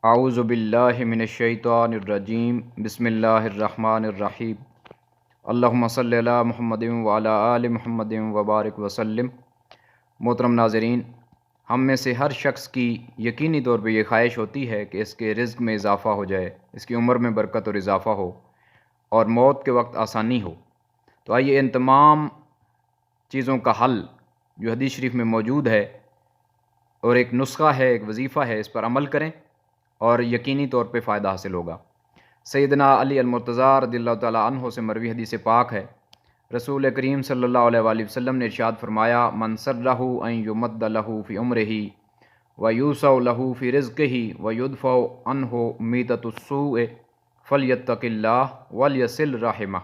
اعوذ باللہ من الشیطان الرجیم بسم اللہ الرحمن الرحیم اللہم صلی علی محمد وعلی آل محمد وبارک وسلم۔ محترم ناظرین، ہم میں سے ہر شخص کی یقینی طور پہ یہ خواہش ہوتی ہے کہ اس کے رزق میں اضافہ ہو جائے، اس کی عمر میں برکت اور اضافہ ہو اور موت کے وقت آسانی ہو۔ تو آئیے ان تمام چیزوں کا حل جو حدیث شریف میں موجود ہے اور ایک نسخہ ہے، ایک وظیفہ ہے، اس پر عمل کریں اور یقینی طور پہ فائدہ حاصل ہوگا۔ سیدنا علی المرتضیٰ رضی اللہ تعالیٰ عنہ سے مروی حدیث پاک ہے، رسول کریم صلی اللہ علیہ وآلہ وسلم نے ارشاد فرمایا، من سرہ ان یمد لہ فی عمرہ ویوسع لہ فی رزقہ ویدفع عنہ میتۃ السوء فلیتق اللہ ولیصل رحمہ۔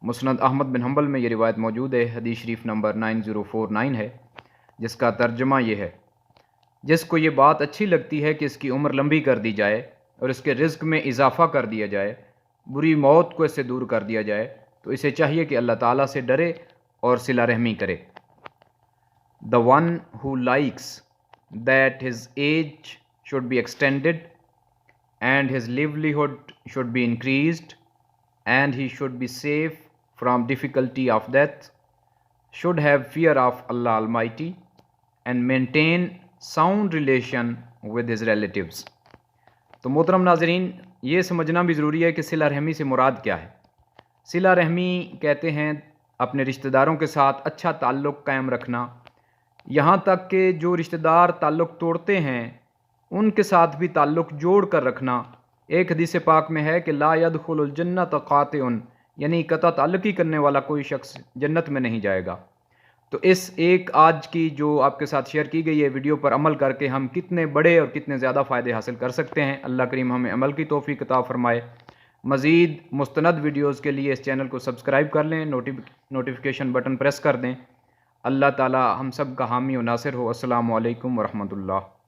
مسند احمد بن حنبل میں یہ روایت موجود ہے، حدیث شریف نمبر 9049 ہے، جس کا ترجمہ یہ ہے: جس کو یہ بات اچھی لگتی ہے کہ اس کی عمر لمبی کر دی جائے اور اس کے رزق میں اضافہ کر دیا جائے، بری موت کو اس سے دور کر دیا جائے، تو اسے چاہیے کہ اللہ تعالیٰ سے ڈرے اور صلہ رحمی کرے۔ The one who likes that his age should be extended and his livelihood should be increased and he should be safe from difficulty of death should have fear of Allah Almighty and maintain sound relation with his relatives۔ تو محترم ناظرین، یہ سمجھنا بھی ضروری ہے کہ صلہ رحمی سے مراد کیا ہے۔ صلہ رحمی کہتے ہیں اپنے رشتہ داروں کے ساتھ اچھا تعلق قائم رکھنا، یہاں تک کہ جو رشتہ دار تعلق توڑتے ہیں ان کے ساتھ بھی تعلق جوڑ کر رکھنا۔ ایک حدیث پاک میں ہے کہ لا يدخل الجنۃ قاطع، یعنی قطع تعلقی کرنے والا کوئی شخص جنت میں نہیں جائے گا۔ تو اس ایک آج کی جو آپ کے ساتھ شیئر کی گئی ہے ویڈیو پر عمل کر کے ہم کتنے بڑے اور کتنے زیادہ فائدے حاصل کر سکتے ہیں۔ اللہ کریم ہمیں عمل کی توفیق عطا فرمائے۔ مزید مستند ویڈیوز کے لیے اس چینل کو سبسکرائب کر لیں، نوٹیفیکیشن بٹن پریس کر دیں۔ اللہ تعالی ہم سب کا حامی و ناصر ہو۔ السلام علیکم ورحمۃ اللہ۔